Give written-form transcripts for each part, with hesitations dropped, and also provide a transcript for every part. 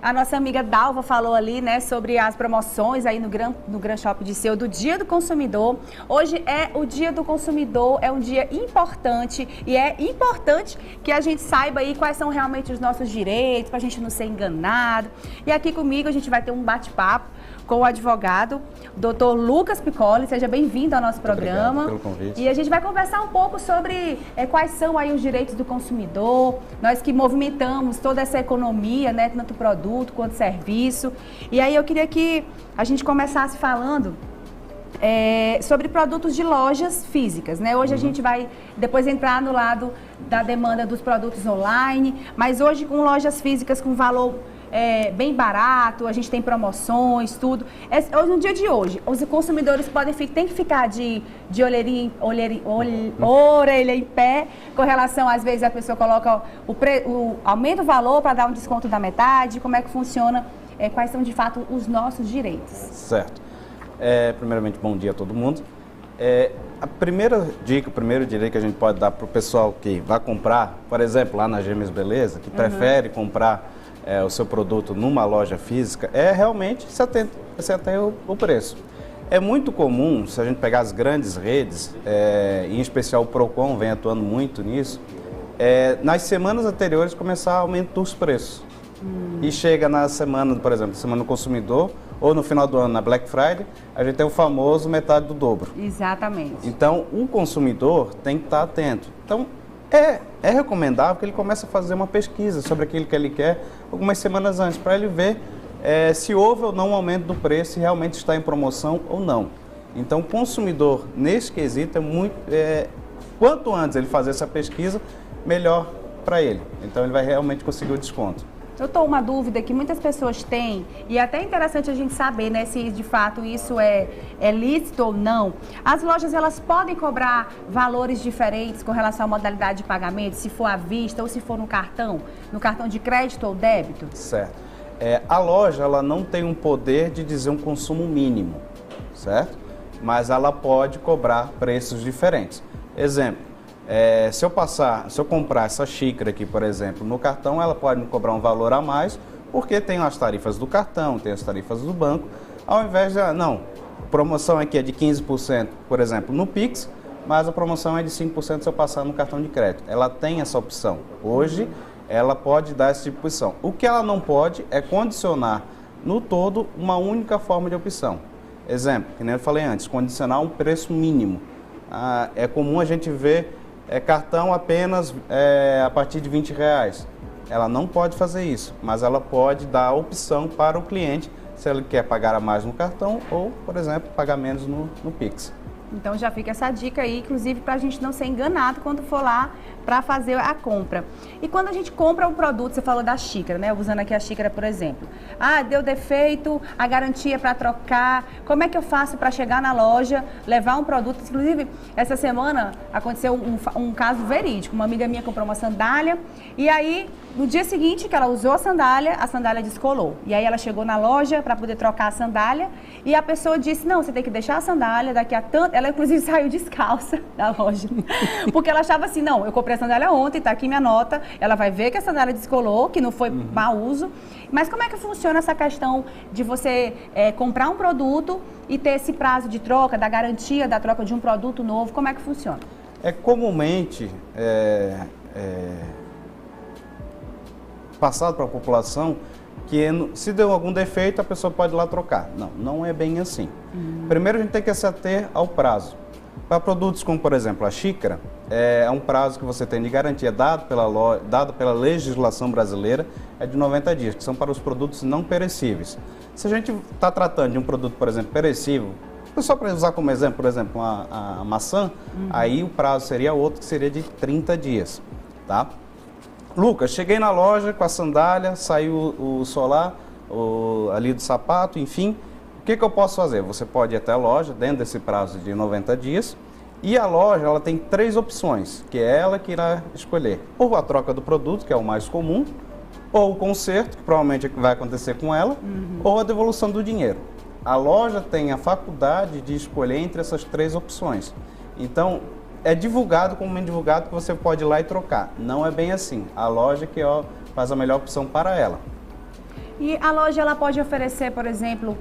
A nossa amiga Dalva falou ali, né, sobre as promoções aí no Gran Shopping de Seu do Dia do Consumidor. Hoje é o Dia do Consumidor, é um dia importante e é importante que a gente saiba aí quais são realmente os nossos direitos, para a gente não ser enganado. E aqui comigo a gente vai ter um bate-papo com o advogado, Dr. Lucas Piccoli. Seja bem-vindo ao nosso programa. Obrigado pelo convite. E a gente vai conversar um pouco sobre quais são aí os direitos do consumidor, nós que movimentamos toda essa economia, né, tanto produto quanto serviço. E aí eu queria que a gente começasse falando sobre produtos de lojas físicas, né? Hoje a gente vai depois entrar no lado da demanda dos produtos online, mas hoje com lojas físicas com valor bem barato, a gente tem promoções, tudo. No dia de hoje, os consumidores têm que ficar de orelha em pé, com relação, às vezes, a pessoa coloca aumenta o valor para dar um desconto da metade. Como é que funciona, quais são, de fato, os nossos direitos? Certo. Primeiramente, bom dia a todo mundo. A primeira dica, o primeiro direito que a gente pode dar para o pessoal que vai comprar, por exemplo, lá na Gêmeos Beleza, que prefere comprar o seu produto numa loja física, realmente se ater o preço. É muito comum, se a gente pegar as grandes redes, em especial o Procon vem atuando muito nisso, nas semanas anteriores começar a aumento dos preços. E chega na semana, por exemplo, semana do consumidor, ou no final do ano, na Black Friday, a gente tem o famoso metade do dobro. Exatamente. Então, o consumidor tem que estar atento. Então, é recomendável que ele comece a fazer uma pesquisa sobre aquilo que ele quer algumas semanas antes, para ele ver se houve ou não um aumento do preço, se realmente está em promoção ou não. Então, o consumidor, nesse quesito, quanto antes ele fazer essa pesquisa, melhor para ele. Então, ele vai realmente conseguir o desconto. Eu estou uma dúvida que muitas pessoas têm, e é até interessante a gente saber, né, se de fato isso é lícito ou não. As lojas, elas podem cobrar valores diferentes com relação à modalidade de pagamento, se for à vista ou se for no cartão de crédito ou débito? Certo. A loja, ela não tem um poder de dizer um consumo mínimo, certo? Mas ela pode cobrar preços diferentes. Exemplo. Se eu comprar essa xícara aqui, por exemplo, no cartão, ela pode me cobrar um valor a mais, porque tem as tarifas do cartão, tem as tarifas do banco, ao invés de, a promoção aqui é de 15%, por exemplo, no Pix, mas a promoção é de 5% se eu passar no cartão de crédito. Ela tem essa opção. Hoje, ela pode dar esse tipo de opção. O que ela não pode é condicionar no todo uma única forma de opção. Exemplo, que nem eu falei antes, condicionar um preço mínimo. É comum a gente ver cartão apenas a partir de R$20. Ela não pode fazer isso, mas ela pode dar a opção para o cliente se ele quer pagar a mais no cartão ou, por exemplo, pagar menos no Pix. Então já fica essa dica aí, inclusive para a gente não ser enganado quando for lá para fazer a compra. E quando a gente compra um produto, você falou da xícara, né? Usando aqui a xícara, por exemplo. Deu defeito, a garantia para trocar. Como é que eu faço para chegar na loja, levar um produto? Inclusive, essa semana aconteceu um caso verídico. Uma amiga minha comprou uma sandália e aí, no dia seguinte que ela usou a sandália descolou. E aí ela chegou na loja para poder trocar a sandália e a pessoa disse, não, você tem que deixar a sandália daqui a tanto... Ela, inclusive, saiu descalça da loja. Porque ela achava assim, não, eu comprei a sandália ontem, tá aqui minha nota, ela vai ver que a sandália descolou, que não foi mau uso. Mas como é que funciona essa questão de você comprar um produto e ter esse prazo de troca, da garantia da troca de um produto novo? Como é que funciona? Comumente passado para a população que se deu algum defeito, a pessoa pode ir lá trocar. Não é bem assim. Primeiro a gente tem que se ater ao prazo. Para produtos como, por exemplo, a xícara, é um prazo que você tem de garantia dado pela legislação brasileira, é de 90 dias, que são para os produtos não perecíveis. Se a gente está tratando de um produto, por exemplo, perecível, só para usar como exemplo, por exemplo, a maçã, aí o prazo seria outro, que seria de 30 dias, tá? Lucas, cheguei na loja com a sandália, saiu o solar, ali do sapato, enfim. O que eu posso fazer? Você pode ir até a loja, dentro desse prazo de 90 dias, e a loja ela tem 3 opções, que é ela que irá escolher. Ou a troca do produto, que é o mais comum, ou o conserto, que provavelmente vai acontecer com ela, ou a devolução do dinheiro. A loja tem a faculdade de escolher entre essas 3 opções. Então, é divulgado, comumente divulgado, que você pode ir lá e trocar. Não é bem assim. A loja que faz a melhor opção para ela. E a loja ela pode oferecer, por exemplo,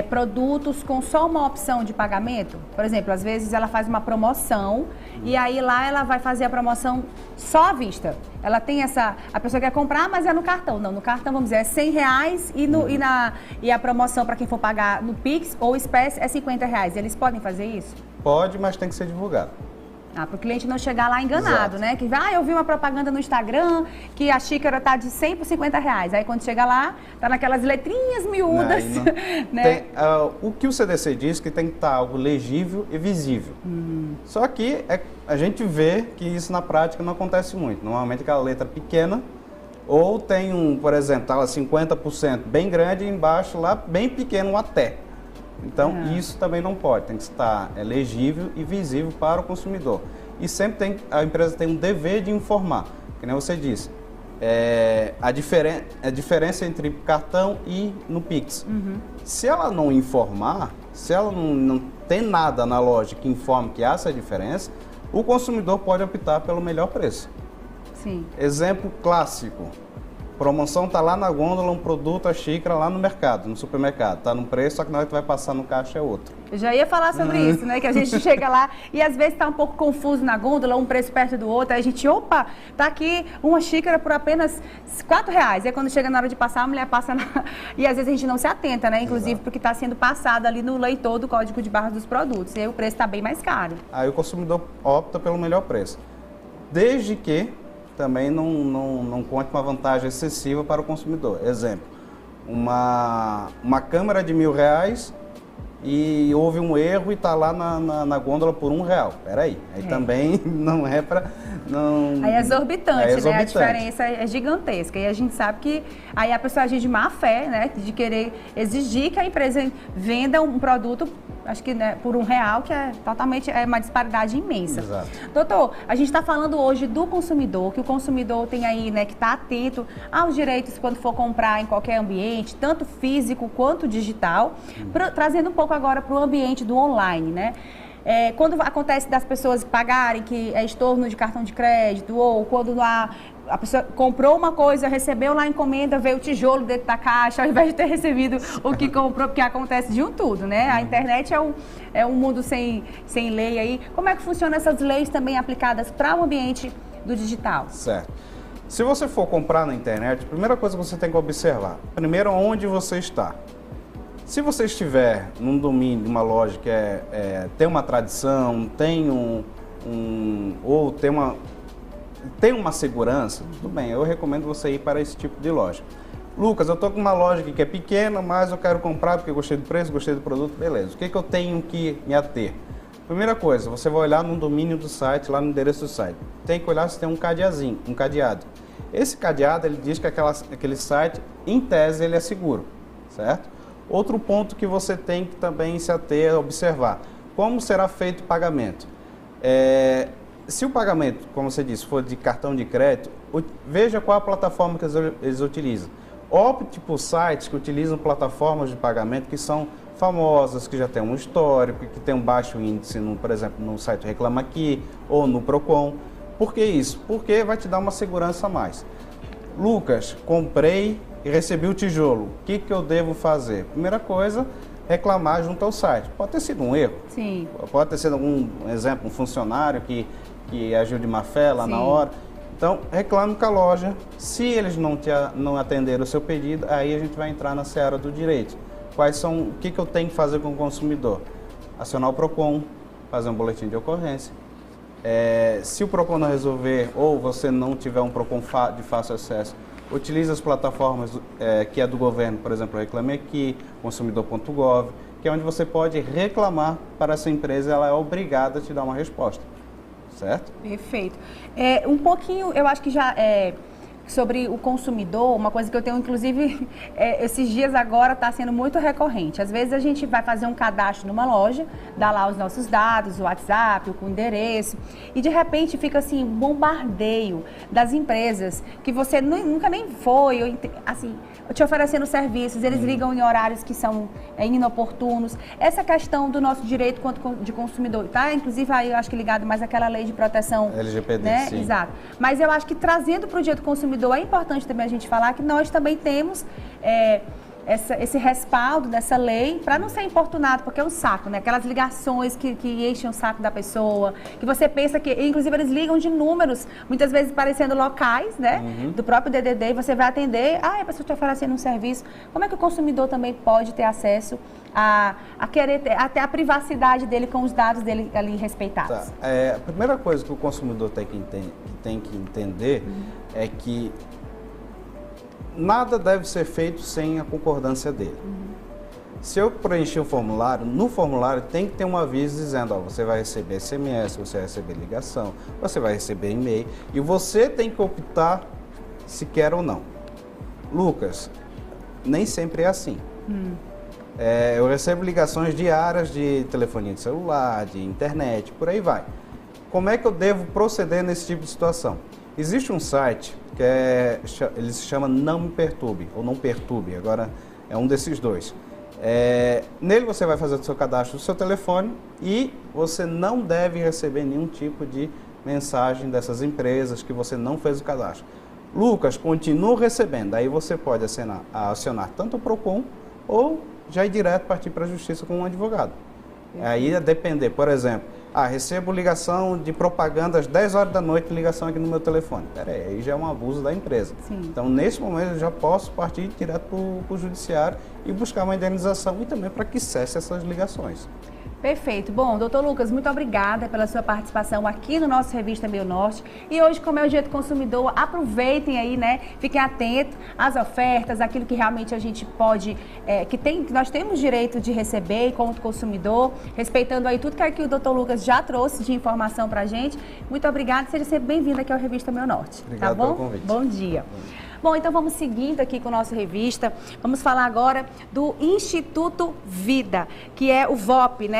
produtos com só uma opção de pagamento? Por exemplo, às vezes ela faz uma promoção e aí lá ela vai fazer a promoção só à vista. Ela tem a pessoa quer comprar, mas é no cartão. Não, no cartão, vamos dizer, é R$100 e a promoção para quem for pagar no Pix ou espécie é R$50. Eles podem fazer isso? Pode, mas tem que ser divulgado. Para o cliente não chegar lá enganado, Exato. né? Que eu vi uma propaganda no Instagram que a xícara tá de R$100 por R$50. Aí quando chega lá, tá naquelas letrinhas miúdas, né? O que o CDC diz que tem que estar algo legível e visível. Só que a gente vê que isso na prática não acontece muito. Normalmente aquela letra pequena, ou tem por exemplo, tá lá 50% bem grande e embaixo lá bem pequeno até. Então, isso também não pode, tem que estar legível e visível para o consumidor. E sempre a empresa tem um dever de informar, que nem você disse, a diferença entre cartão e no Pix. Se ela não informar, se ela não tem nada na loja que informe que há essa diferença, o consumidor pode optar pelo melhor preço. Sim. Exemplo clássico. Promoção está lá na gôndola, um produto, a xícara lá no mercado, no supermercado. Está num preço, só que na hora que vai passar no caixa é outro. Eu já ia falar sobre isso, né? Que a gente chega lá e às vezes está um pouco confuso na gôndola, um preço perto do outro. Aí a gente, opa, tá aqui uma xícara por apenas R$4. E aí quando chega na hora de passar, a mulher passa E às vezes a gente não se atenta, né? Inclusive Exato. Porque está sendo passado ali no leitor do código de barras dos produtos. E aí o preço está bem mais caro. Aí o consumidor opta pelo melhor preço. Desde que também não conte uma vantagem excessiva para o consumidor. Exemplo, uma câmera de R$1.000 e houve um erro e está lá na gôndola por R$1. Peraí, aí também não é para... Aí é exorbitante, né? A diferença é gigantesca. E a gente sabe que aí a pessoa agir de má fé, né? De querer exigir que a empresa venda um produto, acho que né, por R$1, que é totalmente uma disparidade imensa. Exato. Doutor, a gente está falando hoje do consumidor, que o consumidor tem aí, né, que está atento aos direitos quando for comprar em qualquer ambiente, tanto físico quanto digital, trazendo um pouco agora para o ambiente do online, né? Quando acontece das pessoas pagarem que é estorno de cartão de crédito, ou quando a pessoa comprou uma coisa, recebeu lá a encomenda, veio o tijolo dentro da caixa, ao invés de ter recebido o que comprou, porque acontece de tudo, né? A internet é um mundo sem lei aí. Como é que funcionam essas leis também aplicadas para o ambiente do digital? Certo. Se você for comprar na internet, a primeira coisa que você tem que observar, primeiro, onde você está. Se você estiver num domínio de uma loja que tem uma tradição, tem ou tem uma segurança, tudo bem, eu recomendo você ir para esse tipo de loja. Lucas, eu estou com uma loja aqui que é pequena, mas eu quero comprar porque eu gostei do preço, gostei do produto, beleza. O que eu tenho que me ater? Primeira coisa, você vai olhar no domínio do site, lá no endereço do site. Tem que olhar se tem um cadeado. Esse cadeado, ele diz que aquele site, em tese, ele é seguro, certo? Outro ponto que você tem que também se ater a observar, como será feito o pagamento. Se o pagamento, como você disse, for de cartão de crédito, veja qual a plataforma que eles utilizam. Opte por sites que utilizam plataformas de pagamento que são famosas, que já tem um histórico, que tem um baixo índice, por exemplo, no site Reclama Aqui ou no Procon. Por que isso? Porque vai te dar uma segurança a mais. Lucas, comprei e recebi o tijolo, o que eu devo fazer? Primeira coisa, reclamar junto ao site. Pode ter sido um erro. Sim. Pode ter sido algum exemplo, um funcionário que agiu de má fé lá na hora. Então, reclame com a loja. Se eles não atenderam o seu pedido, aí a gente vai entrar na seara do direito. O que eu tenho que fazer com o consumidor? Acionar o Procon, fazer um boletim de ocorrência. Se o Procon não resolver ou você não tiver um Procon de fácil acesso, utilize as plataformas que é do governo, por exemplo, Reclame Aqui, consumidor.gov, que é onde você pode reclamar para essa empresa, ela é obrigada a te dar uma resposta, certo? Perfeito. Um pouquinho, eu acho que já sobre o consumidor, uma coisa que eu tenho, inclusive, esses dias agora está sendo muito recorrente. Às vezes a gente vai fazer um cadastro numa loja, dá lá os nossos dados, o WhatsApp, o endereço, e de repente fica assim, um bombardeio das empresas que você nunca nem foi, assim, te oferecendo serviços, eles ligam em horários que são inoportunos. Essa questão do nosso direito de consumidor, tá? Inclusive aí eu acho que ligado mais àquela lei de proteção, LGPD, né? sim. Exato. Mas eu acho que trazendo para o dia do consumidor consumidor, é importante também a gente falar que nós também temos esse respaldo dessa lei para não ser importunado, porque é um saco, né? Aquelas ligações que enchem o saco da pessoa, que você pensa que, inclusive eles ligam de números, muitas vezes parecendo locais, né? Do próprio DDD, e você vai atender, a pessoa te oferecendo um serviço. Como é que o consumidor também pode ter acesso a querer ter, até a privacidade dele com os dados dele ali respeitados? A primeira coisa que o consumidor tem que entender é que nada deve ser feito sem a concordância dele. Se eu preencher um formulário, no formulário tem que ter um aviso dizendo, você vai receber SMS, você vai receber ligação, você vai receber e-mail, e você tem que optar se quer ou não. Lucas, nem sempre é assim. Eu recebo ligações diárias de telefonia de celular, de internet, por aí vai. Como é que eu devo proceder nesse tipo de situação? Existe um site que ele se chama Não Me Perturbe, ou Não Perturbe, agora é um desses dois. Nele você vai fazer o seu cadastro do seu telefone e você não deve receber nenhum tipo de mensagem dessas empresas que você não fez o cadastro. Lucas, continua recebendo, aí você pode acionar tanto o PROCON ou já ir direto partir para a justiça com um advogado. Aí a depender, por exemplo, recebo ligação de propaganda às 10 horas da noite, ligação aqui no meu telefone. Aí já é um abuso da empresa. Sim. Então, nesse momento, eu já posso partir direto para o judiciário e buscar uma indenização e também para que cesse essas ligações. Perfeito. Bom, doutor Lucas, muito obrigada pela sua participação aqui no nosso Revista Meio Norte. E hoje, como é o Dia do Consumidor, aproveitem aí, né? Fiquem atentos às ofertas, aquilo que realmente a gente pode, que nós temos direito de receber enquanto consumidor, respeitando aí tudo que aqui o doutor Lucas já trouxe de informação pra gente. Muito obrigada, seja sempre bem-vindo aqui ao Revista Meio Norte. Obrigado, tá bom? pelo convite. Bom dia. Bom, então vamos seguindo aqui com a nossa revista. Vamos falar agora do Instituto Vida, que é o VOP, né?